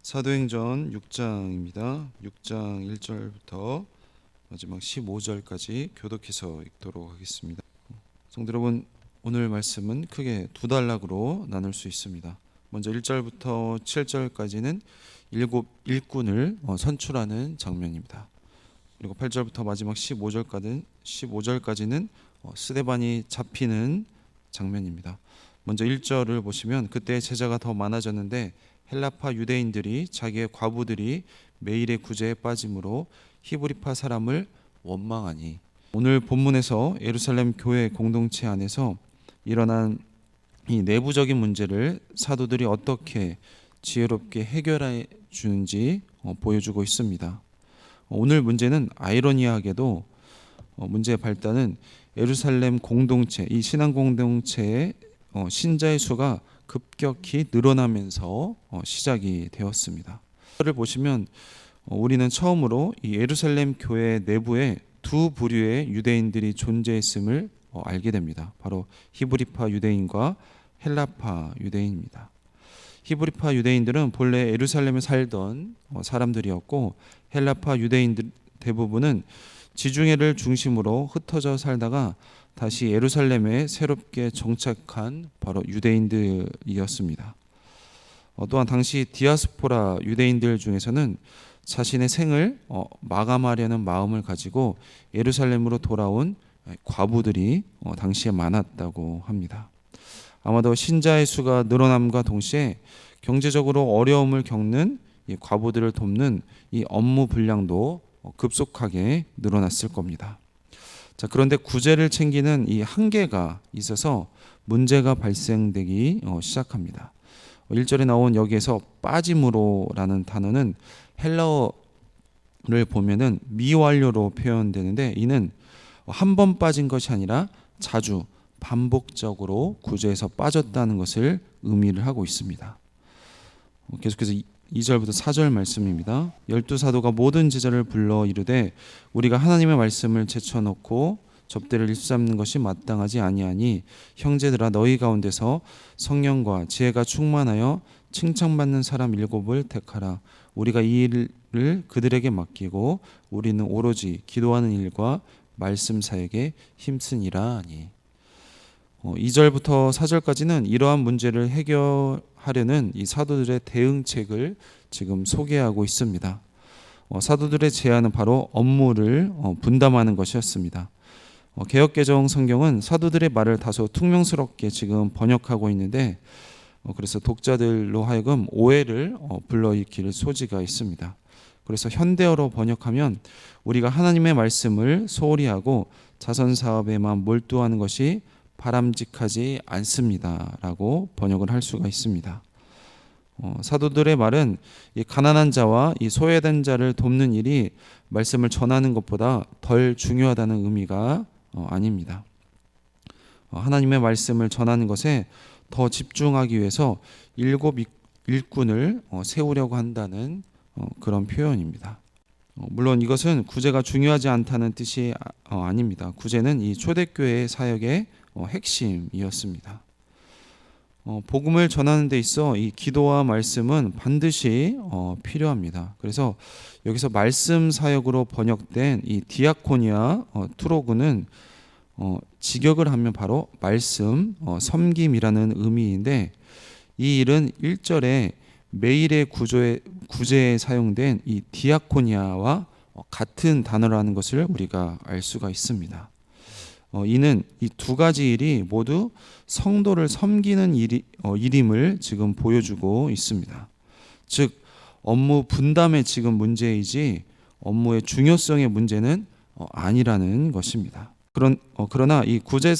사도행전 6장입니다. 6장 1절부터 마지막 15절까지 교독해서 읽도록 하겠습니다. 성도 여러분, 오늘 말씀은 크게 두 단락으로 나눌 수 있습니다. 먼저 1절부터 7절까지는 일곱 일꾼을 선출하는 장면입니다. 그리고 8절부터 마지막 15절까지는 스데반이 잡히는 장면입니다. 먼저 1절을 보시면, 그때 제자가 더 많아졌는데 헬라파 유대인들이 자기의 과부들이 매일의 구제에 빠짐으로 히브리파 사람을 원망하니. 오늘 본문에서 예루살렘 교회 공동체 안에서 일어난 이 내부적인 문제를 사도들이 어떻게 지혜롭게 해결해 주는지 보여주고 있습니다. 오늘 문제는 아이러니하게도 문제의 발단은 예루살렘 공동체, 이 신앙 공동체의 신자의 수가 급격히 늘어나면서 시작이 되었습니다. 를 보시면 우리는 처음으로 이 예루살렘 교회 내부에 두 부류의 유대인들이 존재했음을 알게 됩니다. 바로 히브리파 유대인과 헬라파 유대인입니다. 히브리파 유대인들은 본래 예루살렘에 살던 사람들이었고, 헬라파 유대인들 대부분은 지중해를 중심으로 흩어져 살다가 다시 예루살렘에 새롭게 정착한 바로 유대인들이었습니다. 또한 당시 디아스포라 유대인들 중에서는 자신의 생을 마감하려는 마음을 가지고 예루살렘으로 돌아온 과부들이 당시에 많았다고 합니다. 아마도 신자의 수가 늘어남과 동시에 경제적으로 어려움을 겪는 이 과부들을 돕는 이 업무 분량도 급속하게 늘어났을 겁니다. 자, 그런데 구제를 챙기는 이 한계가 있어서 문제가 발생되기 시작합니다. 1절에 나온 여기에서 빠짐으로라는 단어는 헬라어를 보면은 미완료로 표현되는데, 이는 한 번 빠진 것이 아니라 자주 반복적으로 구제에서 빠졌다는 것을 의미를 하고 있습니다. 계속해서 2절부터 4절 말씀입니다. 12사도가 모든 제자를 불러 이르되 우리가 하나님의 말씀을 제쳐놓고 접대를 일삼는 것이 마땅하지 아니하니, 형제들아, 너희 가운데서 성령과 지혜가 충만하여 칭찬받는 사람 7을 택하라. 우리가 이 일을 그들에게 맡기고 우리는 오로지 기도하는 일과 말씀 사역에 힘쓰니라 하니. 2절부터 4절까지는 이러한 문제를 해결하려는 이 사도들의 대응책을 지금 소개하고 있습니다. 사도들의 제안은 바로 업무를 분담하는 것이었습니다. 개역개정 성경은 사도들의 말을 다소 퉁명스럽게 지금 번역하고 있는데, 그래서 독자들로 하여금 오해를 불러일으킬 소지가 있습니다. 그래서 현대어로 번역하면 우리가 하나님의 말씀을 소홀히 하고 자선 사업에만 몰두하는 것이 바람직하지 않습니다라고 번역을 할 수가 있습니다. 사도들의 말은 이 가난한 자와 이 소외된 자를 돕는 일이 말씀을 전하는 것보다 덜 중요하다는 의미가 아닙니다. 하나님의 말씀을 전하는 것에 더 집중하기 위해서 7 일꾼을 세우려고 한다는 그런 표현입니다. 물론 이것은 구제가 중요하지 않다는 뜻이 아닙니다. 구제는 이 초대교회의 사역의 핵심이었습니다. 복음을 전하는 데 있어 이 기도와 말씀은 반드시 필요합니다. 그래서 여기서 말씀 사역으로 번역된 이 디아코니아 투로그는 직역을 하면 바로 말씀 섬김이라는 의미인데, 이 일은 1절에 매일의 구제에 사용된 이 디아코니아와 같은 단어라는 것을 우리가 알 수가 있습니다. 이는 이 두 가지 일이 모두 성도를 섬기는 일임을 지금 보여주고 있습니다. 즉, 업무 분담의 지금 문제이지 업무의 중요성의 문제는 아니라는 것입니다. 그러나 이 구제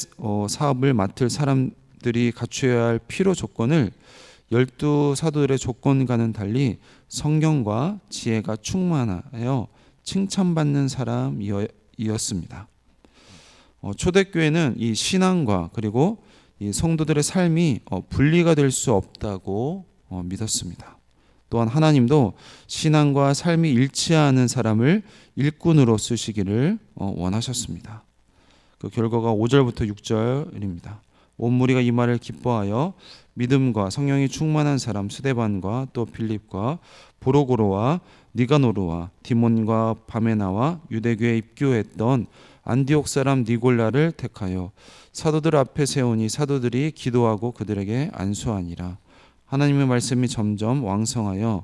사업을 맡을 사람들이 갖춰야 할 필요 조건을 12사도들의 조건과는 달리 성령과 지혜가 충만하여 칭찬받는 사람이었습니다. 초대교회는 이 신앙과 그리고 이 성도들의 삶이 분리가 될 수 없다고 믿었습니다. 또한 하나님도 신앙과 삶이 일치하는 사람을 일꾼으로 쓰시기를 원하셨습니다. 그 결과가 5절부터 6절입니다. 온 무리가 이 말을 기뻐하여 믿음과 성령이 충만한 사람 스데반과 또 빌립과 보로고로와 니가노르와 디몬과 바메나와 유대교에 입교했던 안디옥 사람 니골라를 택하여 사도들 앞에 세우니 사도들이 기도하고 그들에게 안수하니라. 하나님의 말씀이 점점 왕성하여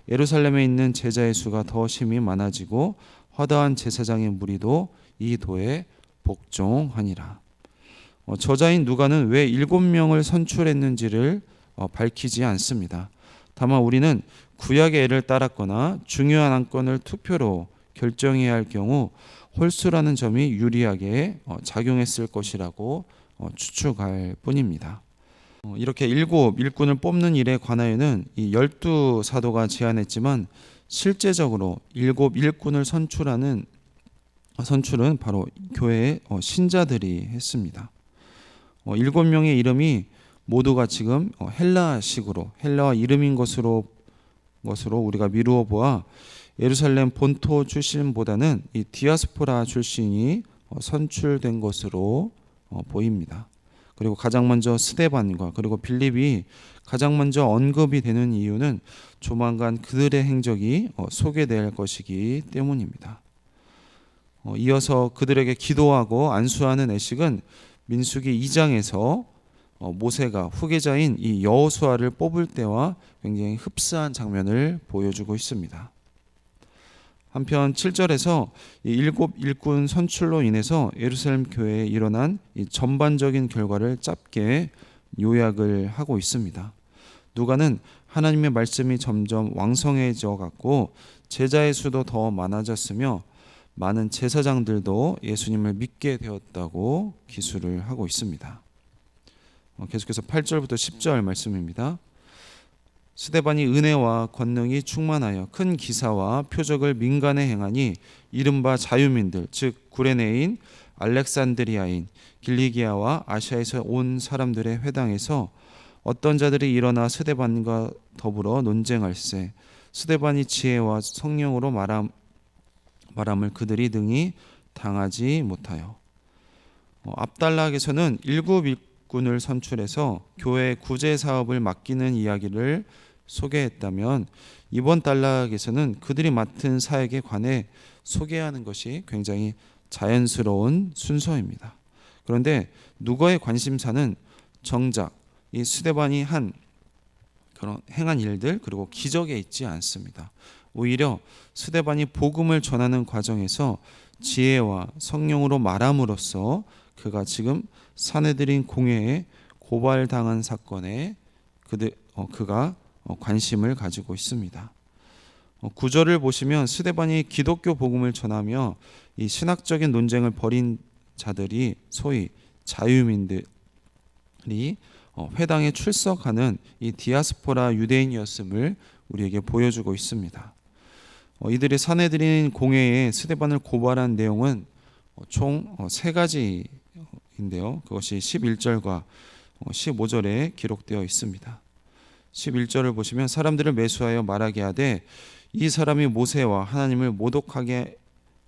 예루살렘에 있는 제자의 수가 더 심히 많아지고 허다한 제사장의 무리도 이 도에 복종하니라. 저자인 누가는 왜 7명을 선출했는지를 밝히지 않습니다. 다만 우리는 구약의 예를 따랐거나 중요한 안건을 투표로 결정해야 할 경우 홀수라는 점이 유리하게 작용했을 것이라고 추측할 뿐입니다. 이렇게 7 일꾼을 뽑는 일에 관하여는 이 12사도가 제안했지만 실제적으로 7 일꾼을 선출은 바로 교회의 신자들이 했습니다. 7명의 이름이 모두가 지금 헬라식으로 헬라어 이름인 것으로 우리가 미루어 보아 예루살렘 본토 출신보다는 이 디아스포라 출신이 선출된 것으로 보입니다. 그리고 가장 먼저 스데반과 그리고 빌립이 가장 먼저 언급이 되는 이유는 조만간 그들의 행적이 소개될 것이기 때문입니다. 이어서 그들에게 기도하고 안수하는 애식은 민수기 2장에서 모세가 후계자인 이 여호수아를 뽑을 때와 굉장히 흡사한 장면을 보여주고 있습니다. 한편 7절에서 이 7 일꾼 선출로 인해서 예루살렘 교회에 일어난 이 전반적인 결과를 짧게 요약을 하고 있습니다. 누가는 하나님의 말씀이 점점 왕성해져 갔고 제자의 수도 더 많아졌으며 많은 제사장들도 예수님을 믿게 되었다고 기술을 하고 있습니다. 계속해서 8절부터 10절 말씀입니다. 스데반이 은혜와 권능이 충만하여 큰 기사와 표적을 민간에 행하니 이른바 자유민들 즉 구레네인 알렉산드리아인 길리기아와 아시아에서 온 사람들의 회당에서 어떤 자들이 일어나 스데반과 더불어 논쟁할세 스데반이 지혜와 성령으로 말함을 그들이 등이 당하지 못하여. 앞단락에서는 7 일꾼을 선출해서 교회 구제 사업을 맡기는 이야기를 소개했다면 이번 단락에서는 그들이 맡은 사역에 관해 소개하는 것이 굉장히 자연스러운 순서입니다. 그런데 누가의 관심사는 정작 이 스데반이 그런 행한 일들 그리고 기적에 있지 않습니다. 오히려 스데반이 복음을 전하는 과정에서 지혜와 성령으로 말함으로써 그가 지금 사내들인 공회에 고발당한 사건에 그가 관심을 가지고 있습니다. 9절을 보시면 스데반이 기독교 복음을 전하며 이 신학적인 논쟁을 벌인 자들이 소위 자유민들이 회당에 출석하는 이 디아스포라 유대인이었음을 우리에게 보여주고 있습니다. 이들이 사내들인 공회에 스데반을 고발한 내용은 총 3가지인데요. 그것이 11절과 15절에 기록되어 있습니다. 11절을 보시면 사람들을 매수하여 말하게 하되 이 사람이 모세와 하나님을 모독하게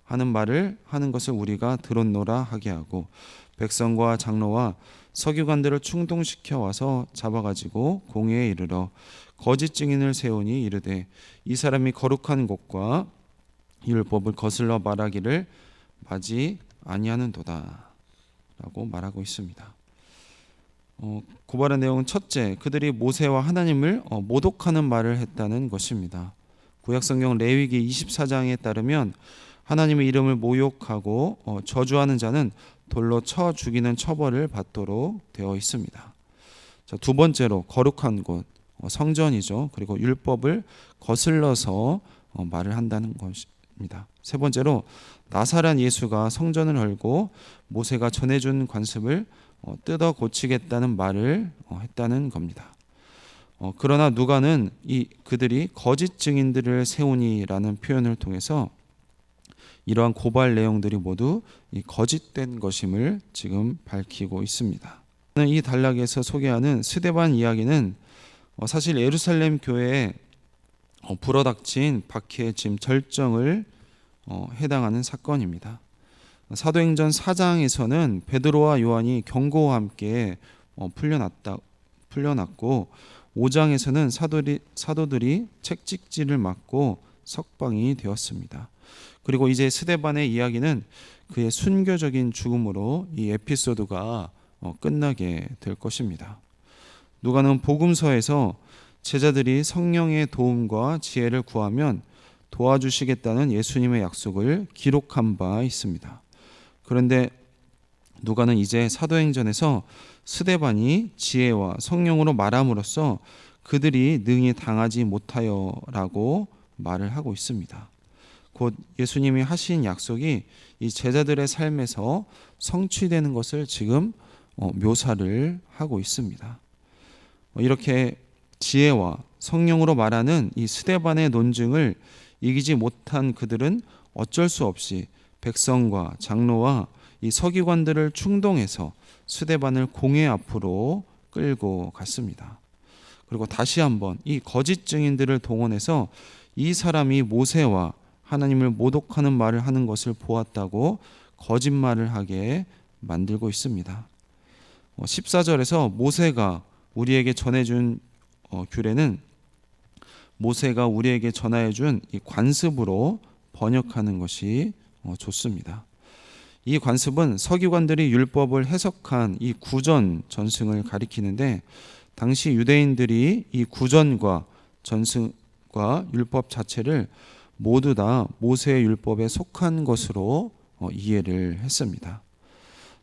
하는 말을 하는 것을 우리가 들었노라 하게 하고 백성과 장로와 서기관들을 충동시켜 와서 잡아가지고 공회에 이르러 거짓 증인을 세우니 이르되 이 사람이 거룩한 곳과 율법을 거슬러 말하기를 마지 아니하는도다 라고 말하고 있습니다. 고발한 내용은 첫째, 그들이 모세와 하나님을 모독하는 말을 했다는 것입니다. 구약성경 레위기 24장에 따르면 하나님의 이름을 모욕하고 저주하는 자는 돌로 쳐 죽이는 처벌을 받도록 되어 있습니다. 자, 두 번째로 거룩한 곳, 성전이죠. 그리고 율법을 거슬러서 말을 한다는 것입니다. 세 번째로 나사란 예수가 성전을 헐고 모세가 전해준 관습을 뜯어 고치겠다는 말을 했다는 겁니다. 그러나 누가는 그들이 거짓 증인들을 세우니라는 표현을 통해서 이러한 고발 내용들이 모두 거짓된 것임을 지금 밝히고 있습니다. 이 단락에서 소개하는 스데반 이야기는 사실 예루살렘 교회에 불어닥친 박해의 지금 절정을 해당하는 사건입니다. 사도행전 4장에서는 베드로와 요한이 경고와 함께 풀려났고 5장에서는 사도들이 책찍질을 맞고 석방이 되었습니다. 그리고 이제 스데반의 이야기는 그의 순교적인 죽음으로 이 에피소드가 끝나게 될 것입니다. 누가는 복음서에서 제자들이 성령의 도움과 지혜를 구하면 도와주시겠다는 예수님의 약속을 기록한 바 있습니다. 그런데 누가는 이제 사도행전에서 스데반이 지혜와 성령으로 말함으로써 그들이 능히 당하지 못하여라고 말을 하고 있습니다. 곧 예수님이 하신 약속이 이 제자들의 삶에서 성취되는 것을 지금 묘사를 하고 있습니다. 이렇게 지혜와 성령으로 말하는 이 스데반의 논증을 이기지 못한 그들은 어쩔 수 없이 백성과 장로와 이 서기관들을 충동해서 스데반을 공회 앞으로 끌고 갔습니다. 그리고 다시 한번 이 거짓 증인들을 동원해서 이 사람이 모세와 하나님을 모독하는 말을 하는 것을 보았다고 거짓말을 하게 만들고 있습니다. 14절에서 모세가 우리에게 전해준 규례는 모세가 우리에게 전하여준 이 관습으로 번역하는 것이 좋습니다. 이 관습은 서기관들이 율법을 해석한 이 구전 전승을 가리키는데 당시 유대인들이 이 구전과 전승과 율법 자체를 모두 다 모세의 율법에 속한 것으로 이해를 했습니다.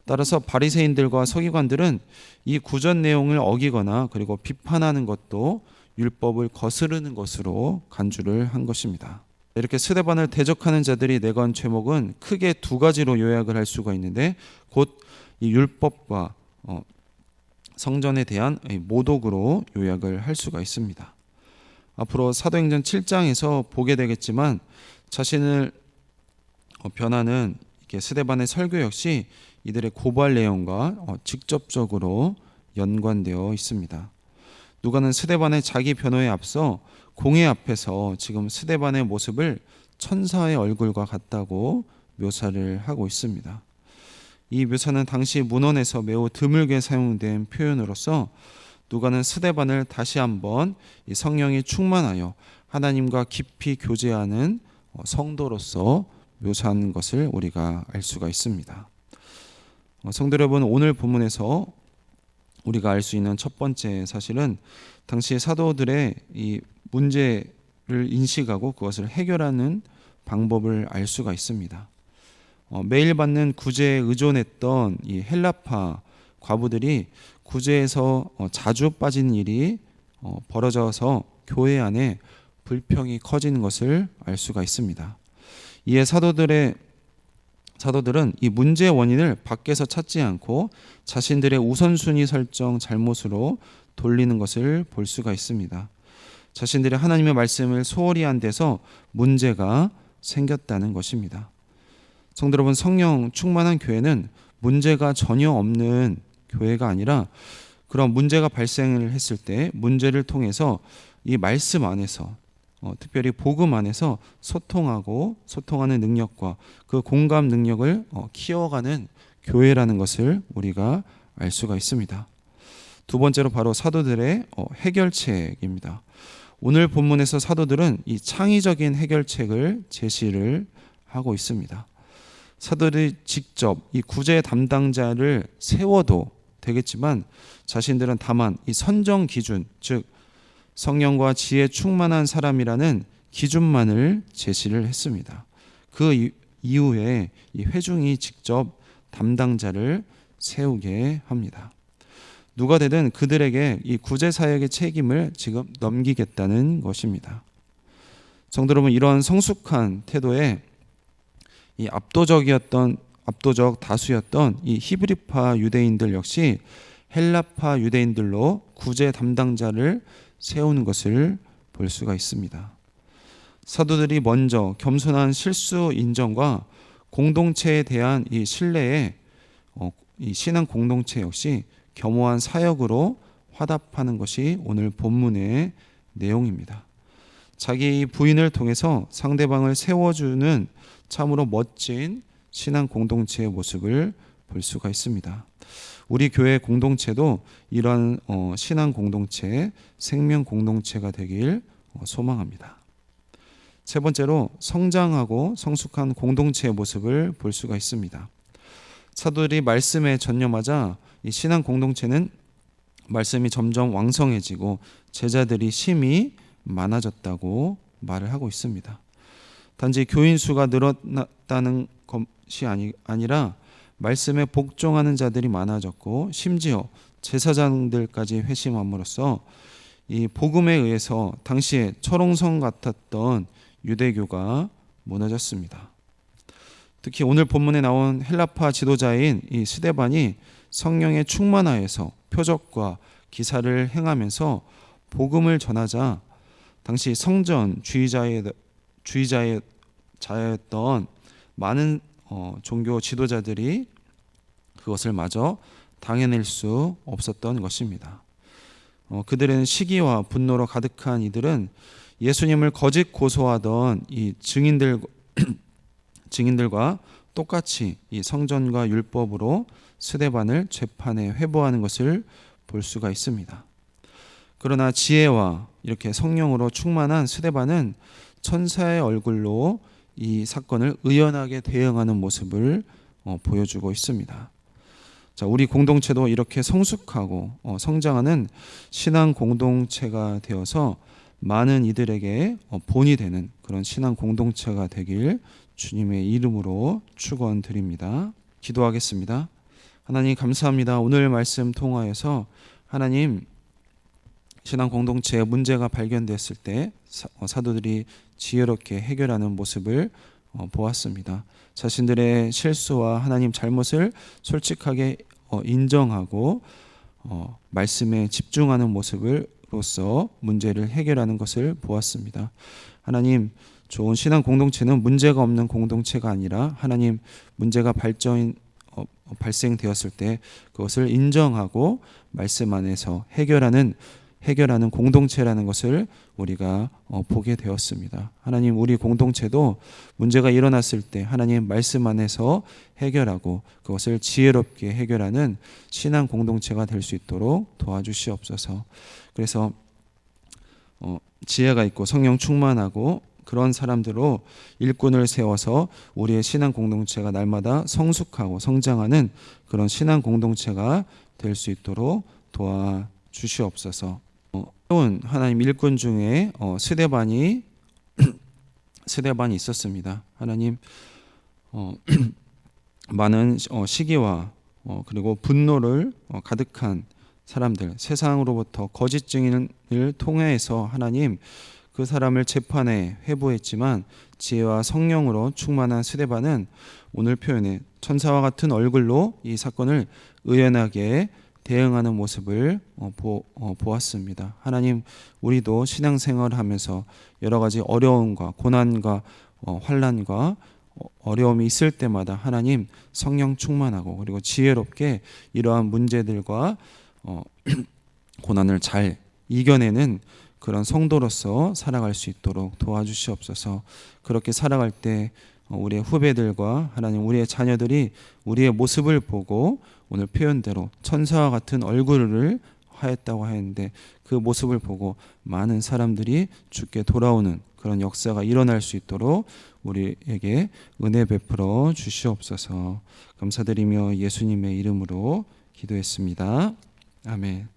따라서 바리새인들과 서기관들은 이 구전 내용을 어기거나 그리고 비판하는 것도 율법을 거스르는 것으로 간주를 한 것입니다. 이렇게 스데반을 대적하는 자들이 내건 죄목은 크게 두 가지로 요약을 할 수가 있는데 곧 이 율법과 성전에 대한 모독으로 요약을 할 수가 있습니다. 앞으로 사도행전 7장에서 보게 되겠지만 자신을 변하는 스데반의 설교 역시 이들의 고발 내용과 직접적으로 연관되어 있습니다. 누가는 스데반의 자기 변호에 앞서 공회 앞에서 지금 스데반의 모습을 천사의 얼굴과 같다고 묘사를 하고 있습니다. 이 묘사는 당시 문헌에서 매우 드물게 사용된 표현으로서 누가는 스데반을 다시 한번 이 성령이 충만하여 하나님과 깊이 교제하는 성도로서 묘사한 것을 우리가 알 수가 있습니다. 성도 여러분, 오늘 본문에서 우리가 알 수 있는 첫 번째 사실은 당시 사도들의 이 문제를 인식하고 그것을 해결하는 방법을 알 수가 있습니다. 매일 받는 구제에 의존했던 이 헬라파 과부들이 구제에서 자주 빠진 일이 벌어져서 교회 안에 불평이 커지는 것을 알 수가 있습니다. 이에 사도들은 이 문제의 원인을 밖에서 찾지 않고 자신들의 우선순위 설정 잘못으로 돌리는 것을 볼 수가 있습니다. 자신들의 하나님의 말씀을 소홀히 한 데서 문제가 생겼다는 것입니다. 성도 여러분, 성령 충만한 교회는 문제가 전혀 없는 교회가 아니라 그런 문제가 발생을 했을 때 문제를 통해서 이 말씀 안에서 특별히 복음 안에서 소통하는 능력과 그 공감 능력을 키워가는 교회라는 것을 우리가 알 수가 있습니다. 두 번째로 바로 사도들의 해결책입니다. 오늘 본문에서 사도들은 이 창의적인 해결책을 제시를 하고 있습니다. 사도들이 직접 이 구제 담당자를 세워도 되겠지만 자신들은 다만 이 선정 기준, 즉 성령과 지혜 충만한 사람이라는 기준만을 제시를 했습니다. 그 이후에 이 회중이 직접 담당자를 세우게 합니다. 누가 되든 그들에게 이 구제 사역의 책임을 지금 넘기겠다는 것입니다. 성도 여러분, 이런 성숙한 태도에 이 압도적 다수였던 이 히브리파 유대인들 역시 헬라파 유대인들로 구제 담당자를 세우는 것을 볼 수가 있습니다. 사도들이 먼저 겸손한 실수 인정과 공동체에 대한 이 신뢰에 이 신앙 공동체 역시 겸허한 사역으로 화답하는 것이 오늘 본문의 내용입니다. 자기 부인을 통해서 상대방을 세워주는 참으로 멋진 신앙 공동체의 모습을 볼 수가 있습니다. 우리 교회 공동체도 이런 신앙 공동체, 생명 공동체가 되길 소망합니다. 세 번째로 성장하고 성숙한 공동체의 모습을 볼 수가 있습니다. 사도들이 말씀에 전념하자 이 신앙 공동체는 말씀이 점점 왕성해지고 제자들이 심히 많아졌다고 말을 하고 있습니다. 단지 교인 수가 늘었다는 것이 아니라 말씀에 복종하는 자들이 많아졌고 심지어 제사장들까지 회심함으로써 이 복음에 의해서 당시에 철옹성 같았던 유대교가 무너졌습니다. 특히 오늘 본문에 나온 헬라파 지도자인 이 스데반이 성령의 충만하여서 표적과 기사를 행하면서 복음을 전하자 당시 성전 주의자였던 많은 종교 지도자들이 그것을 마저 당해낼 수 없었던 것입니다. 그들은 시기와 분노로 가득한 이들은 예수님을 거짓 고소하던 이 증인들과 똑같이 이 성전과 율법으로 스데반을 재판에 회부하는 것을 볼 수가 있습니다. 그러나 지혜와 이렇게 성령으로 충만한 스데반은 천사의 얼굴로 이 사건을 의연하게 대응하는 모습을 보여주고 있습니다. 자, 우리 공동체도 이렇게 성숙하고 성장하는 신앙 공동체가 되어서 많은 이들에게 본이 되는 그런 신앙 공동체가 되길 주님의 이름으로 축원드립니다. 기도하겠습니다. 하나님 감사합니다. 오늘 말씀 통하여서 하나님 신앙 공동체에 문제가 발견됐을 때 사도들이 지혜롭게 해결하는 모습을 보았습니다. 자신들의 실수와 하나님 잘못을 솔직하게 인정하고 말씀에 집중하는 모습으로서 문제를 해결하는 것을 보았습니다. 하나님, 좋은 신앙 공동체는 문제가 없는 공동체가 아니라 하나님 문제가 발생되었을 때 그것을 인정하고 말씀 안에서 해결하는 공동체라는 것을 우리가 보게 되었습니다. 하나님, 우리 공동체도 문제가 일어났을 때 하나님 말씀 안에서 해결하고 그것을 지혜롭게 해결하는 신앙 공동체가 될 수 있도록 도와주시옵소서. 그래서 지혜가 있고 성령 충만하고 그런 사람들로 일꾼을 세워서 우리의 신앙 공동체가 날마다 성숙하고 성장하는 그런 신앙 공동체가 될 수 있도록 도와주시옵소서. 하나님 일꾼 중에 스데반이 있었습니다. 하나님 많은 시기와 그리고 분노를 가득한 사람들, 세상으로부터 거짓 증인을 통해서 하나님 그 사람을 재판에 회부했지만 지혜와 성령으로 충만한 스데반은 오늘 표현에 천사와 같은 얼굴로 이 사건을 의연하게 대응하는 모습을 보았습니다. 하나님, 우리도 신앙생활을 하면서 여러 가지 어려움과 고난과 환난과 어려움이 있을 때마다 하나님 성령 충만하고 그리고 지혜롭게 이러한 문제들과 고난을 잘 이겨내는 그런 성도로서 살아갈 수 있도록 도와주시옵소서. 그렇게 살아갈 때 우리의 후배들과 하나님 우리의 자녀들이 우리의 모습을 보고 오늘 표현대로 천사와 같은 얼굴을 하였다고 하였는데 그 모습을 보고 많은 사람들이 주께 돌아오는 그런 역사가 일어날 수 있도록 우리에게 은혜 베풀어 주시옵소서. 감사드리며 예수님의 이름으로 기도했습니다. 아멘.